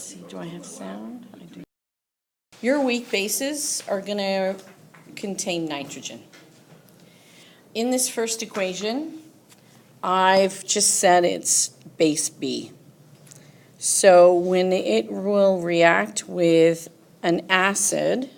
see, do I have sound? I do. Your weak bases are going to contain nitrogen. In this first equation, I've just said it's base B. So when it will react with an acid,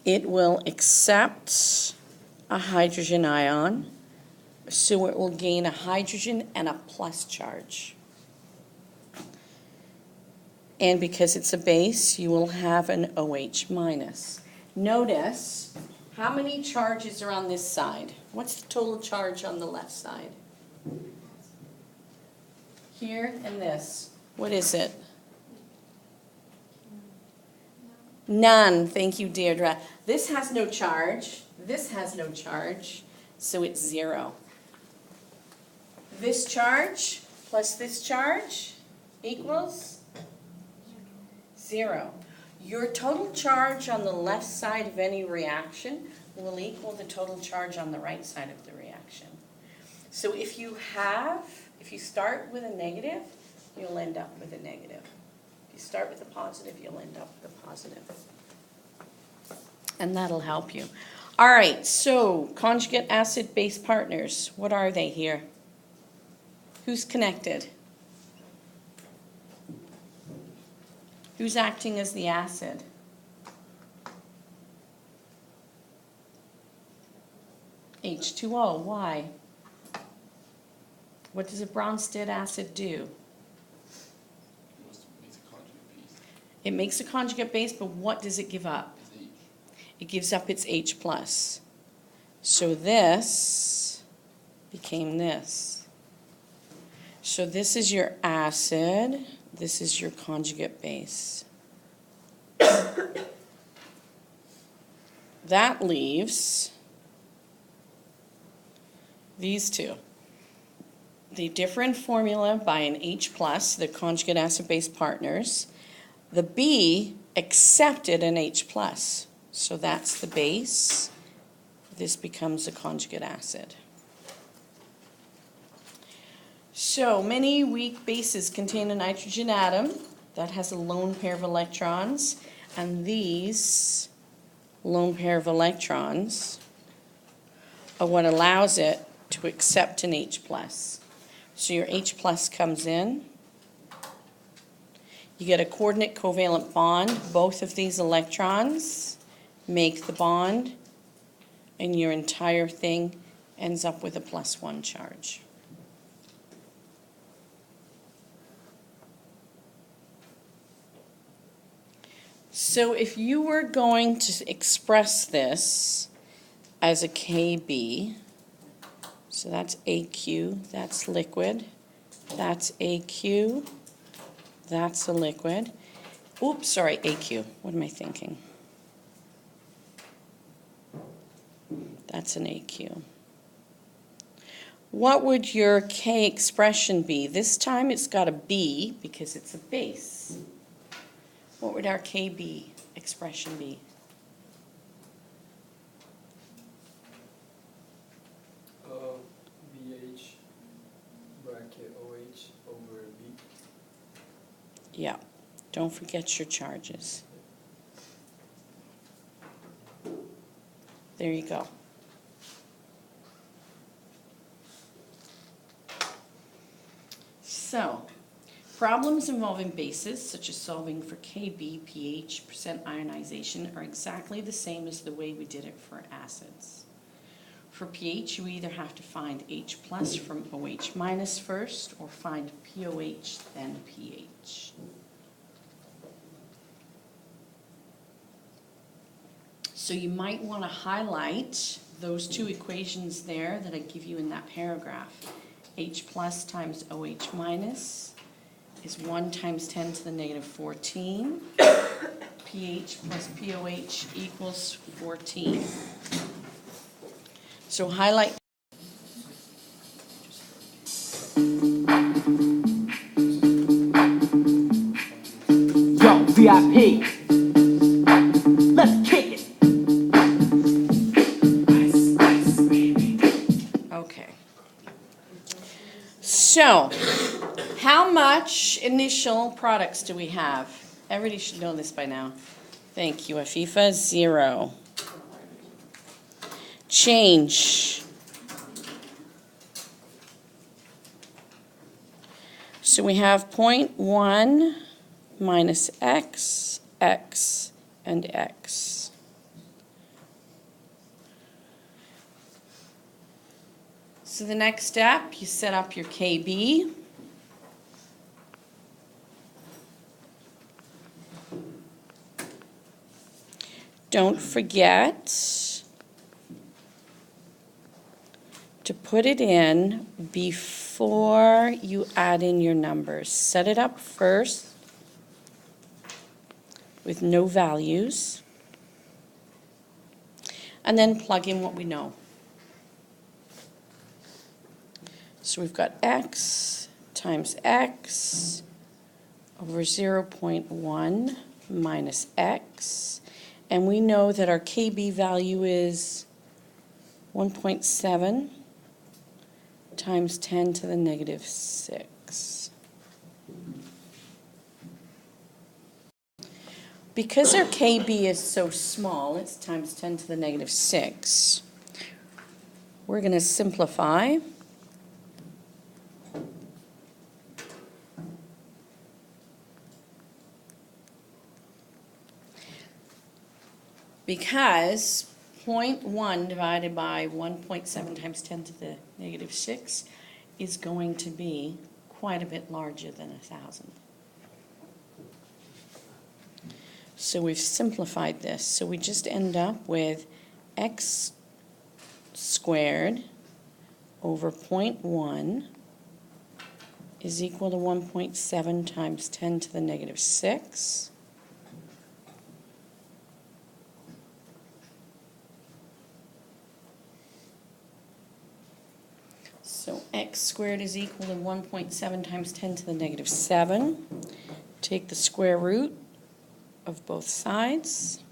it will accept a hydrogen ion, so it will gain a hydrogen and a plus charge. And because it's a base, you will have an OH minus. Notice how many charges are on this side. What's the total charge on the left side? Here and this. What is it? None. Thank you, Deirdre. This has no charge. This has no charge. So it's 0. This charge plus this charge equals 0. Your total charge on the left side of any reaction will equal the total charge on the right side of the reaction. So if you start with a negative, you'll end up with a negative. If you start with a positive, you'll end up with a positive. And that'll help you. All right, so conjugate acid-base partners, what are they here? Who's connected? Who's acting as the acid? H2O. Why? What does a Bronsted acid do? It makes a conjugate base, but what does it give up? It gives up its H+. So this became this. So this is your acid. This is your conjugate base. That leaves these two. The different formula by an H+, the conjugate acid-base partners. The B accepted an H+. So that's the base. This becomes a conjugate acid. So many weak bases contain a nitrogen atom that has a lone pair of electrons, and these lone pair of electrons are what allows it to accept an H+. So your H+ comes in. You get a coordinate covalent bond. Both of these electrons make the bond, and your entire thing ends up with a +1 charge. So if you were going to express this as a Kb, so that's AQ, that's liquid, that's AQ, that's a liquid. Oops, sorry, AQ, what am I thinking? That's an AQ. What would your K expression be? This time it's got a B because it's a base. What would our Kb expression be? BH bracket OH over B. Yeah, don't forget your charges. There you go. So, problems involving bases, such as solving for Kb, pH, % ionization, are exactly the same as the way we did it for acids. For pH, you either have to find H+ from OH- first, or find POH, then pH. So you might want to highlight those two equations there that I give you in that paragraph. H+ times OH- is 1 times 10 to the negative 14. pH plus POH equals 14. So highlight. Yo, VIP. Let's kick it. Okay. So, how much initial products do we have? Everybody should know this by now. Thank you, Afifa. 0. Change. So we have 0.1 minus x, x, and x. So the next step, you set up your KB. Don't forget to put it in before you add in your numbers. Set it up first with no values, and then plug in what we know. So we've got x times x over 0.1 minus x, and we know that our KB value is 1.7 times 10 to the negative 6. Because our KB is so small, it's times 10 to the negative 6, we're going to simplify. Because 0.1 divided by 1.7 times 10 to the negative 6 is going to be quite a bit larger than 1,000. So we've simplified this. So we just end up with x squared over 0.1 is equal to 1.7 times 10 to the negative 6. So x squared is equal to 1.7 times 10 to the negative 7. Take the square root of both sides.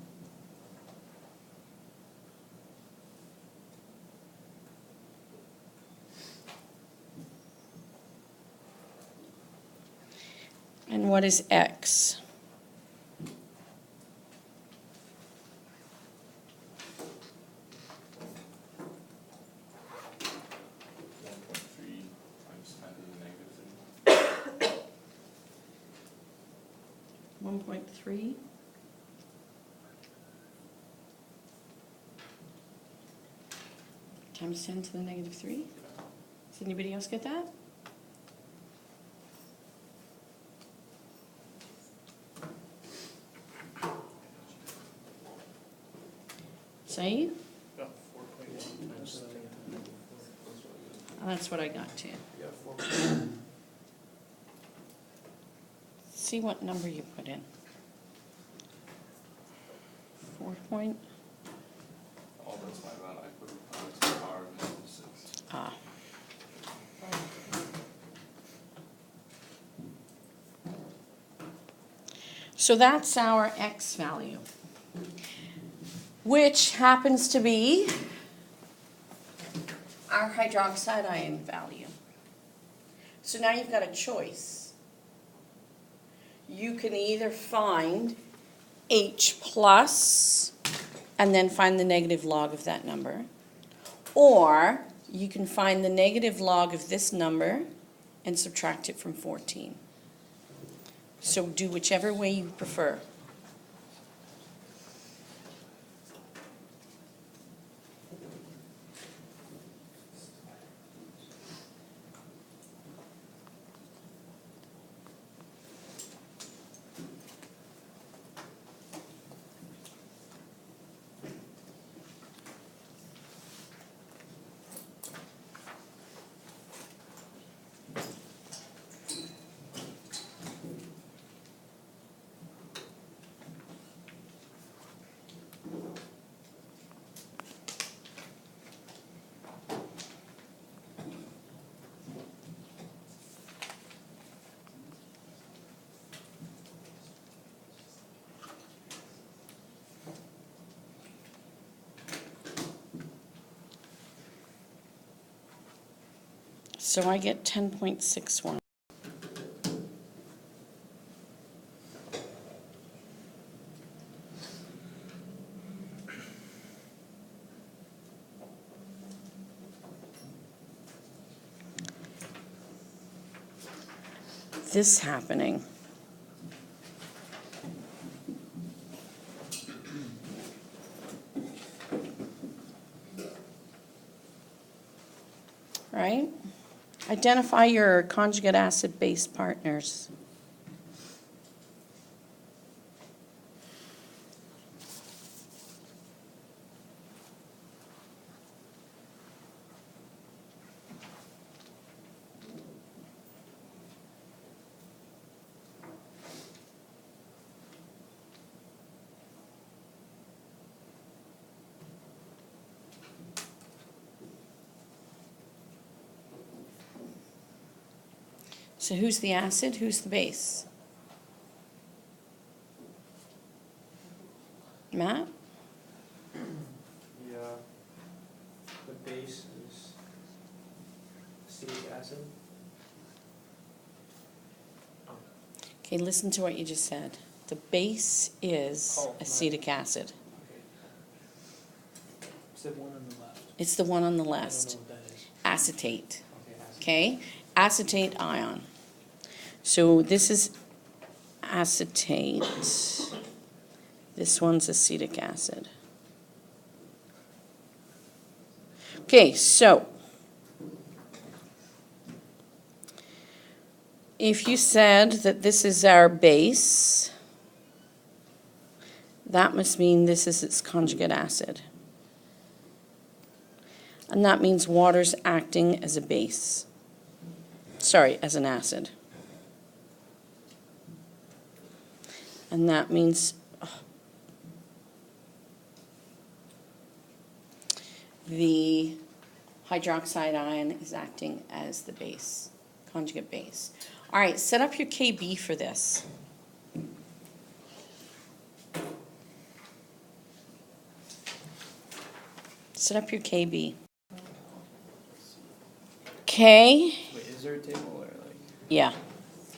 And what is x? .3 times 10 to the negative 3. Does anybody else get that? Say? Yeah, 4.1 times 10 to the negative 4. That's what I got too. Yeah, 4. See what number you put in. 4 point. Oh, that's my bad. I put it to the power of negative 6. Ah. So that's our x value, which happens to be our hydroxide ion value. So now you've got a choice. You can either find H plus and then find the negative log of that number, or you can find the negative log of this number and subtract it from 14. So do whichever way you prefer. So I get 10.61. this happening. Right? Identify your conjugate acid-base partners. So who's the acid, who's the base? Matt? Yeah. The base is acetic acid. Okay, listen to what you just said. The base is Oh, right. acetic acid. Okay. It's the one on the left. It's the one on the I don't know left. what that is. Acetate. Okay, acid. Okay? Acetate ion. So this is acetate. This one's acetic acid. Okay, so if you said that this is our base, that must mean this is its conjugate acid. And that means water's acting as a base. Sorry, as an acid. And that means the hydroxide ion is acting as the base, conjugate base. All right, set up your KB for this. Set up your KB. K, Wait, is there a table or like? yeah,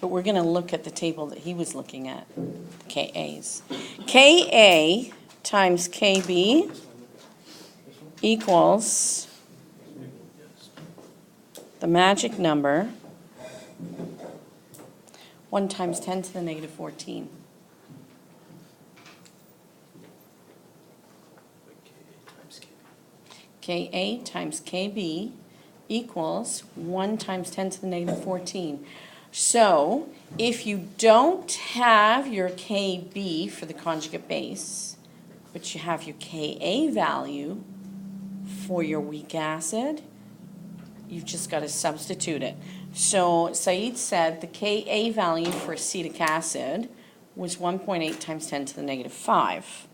but we're going to look at the table that he was looking at, the KAs. KA times KB This one? equals Yes. the magic number, 1 times 10 to the negative 14. Wait, K times K. KA times KB equals 1 times 10 to the negative 14. So if you don't have your KB for the conjugate base, but you have your Ka value for your weak acid, you've just got to substitute it. So Said said the Ka value for acetic acid was 1.8 times 10 to the negative 5.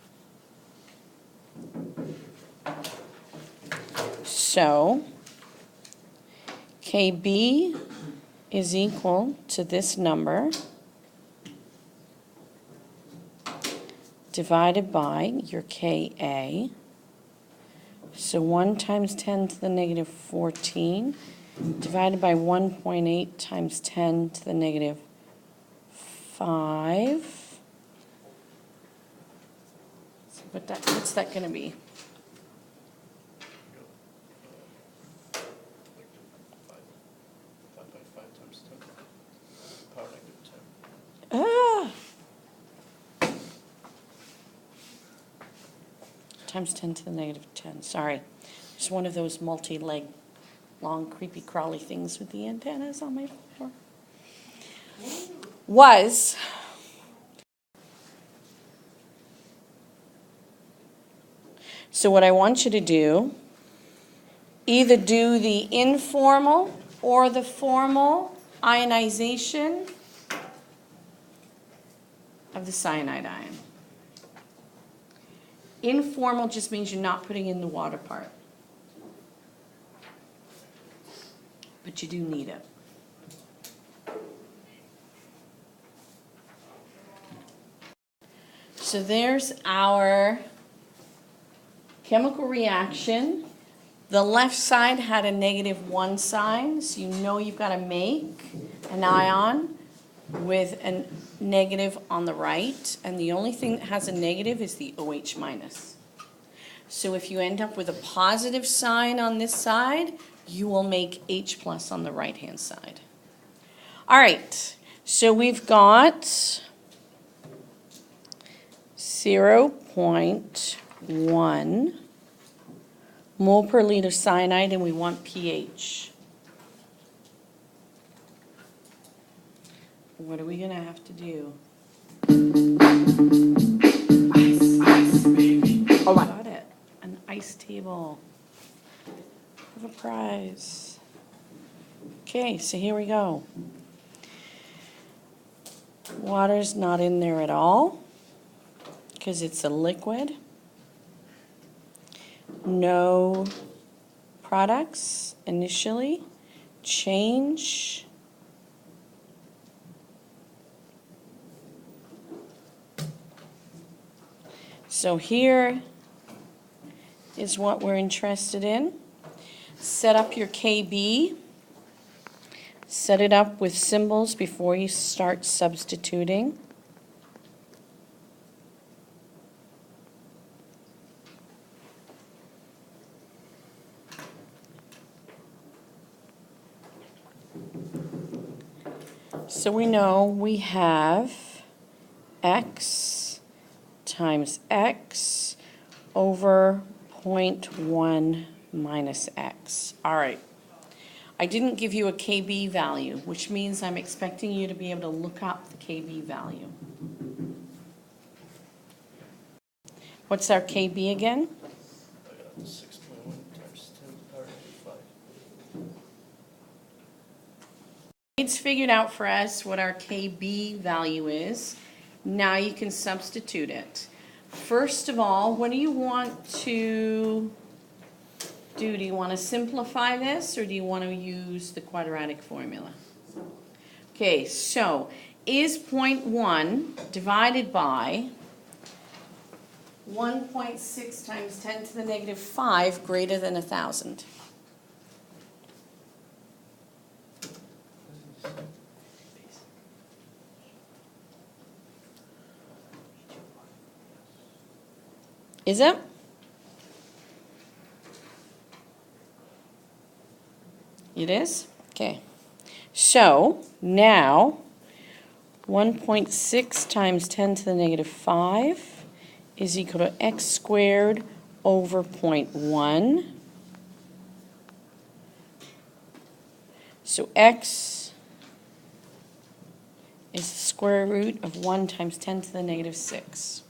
So KB is equal to this number divided by your Ka. So 1 times 10 to the negative 14 divided by 1.8 times 10 to the negative 5. So what's that going to be? Five by 5 times 10. Power negative 10. Ah! Times 10 to the negative 10, sorry. It's one of those multi-leg, long, creepy, crawly things with the antennas on my floor. Was so what I want you to do, either do the informal or the formal ionization of the cyanide ion. Informal just means you're not putting in the water part. But you do need it. So there's our chemical reaction. The left side had a -1 sign, so you know you've got to make an ion with a negative on the right, and the only thing that has a negative is the OH minus. So if you end up with a positive sign on this side, you will make H plus on the right-hand side. All right, So we've got 0.1 mole per liter cyanide, and we want pH. What are we gonna have to do? All right. Got it, an ice table. Have a prize. Okay, so here we go. Water's not in there at all because it's a liquid. No products initially. Change. So here is what we're interested in. Set up your KB. Set it up with symbols before you start substituting. So we know we have x times x over 0.1 minus x. All right. I didn't give you a KB value, which means I'm expecting you to be able to look up the KB value. What's our KB again? I got 6.1 times 10 to the power of 5. It's figured out for us what our KB value is. Now you can substitute it. First of all, what do you want to do? Do you want to simplify this, or do you want to use the quadratic formula? Okay, so is 0.1 divided by 1.6 times 10 to the negative 5 greater than 1,000? Is it? It is? Okay. So now 1.6 times 10 to the negative 5 is equal to x squared over 0.1. So x is the square root of 1 times 10 to the negative 6.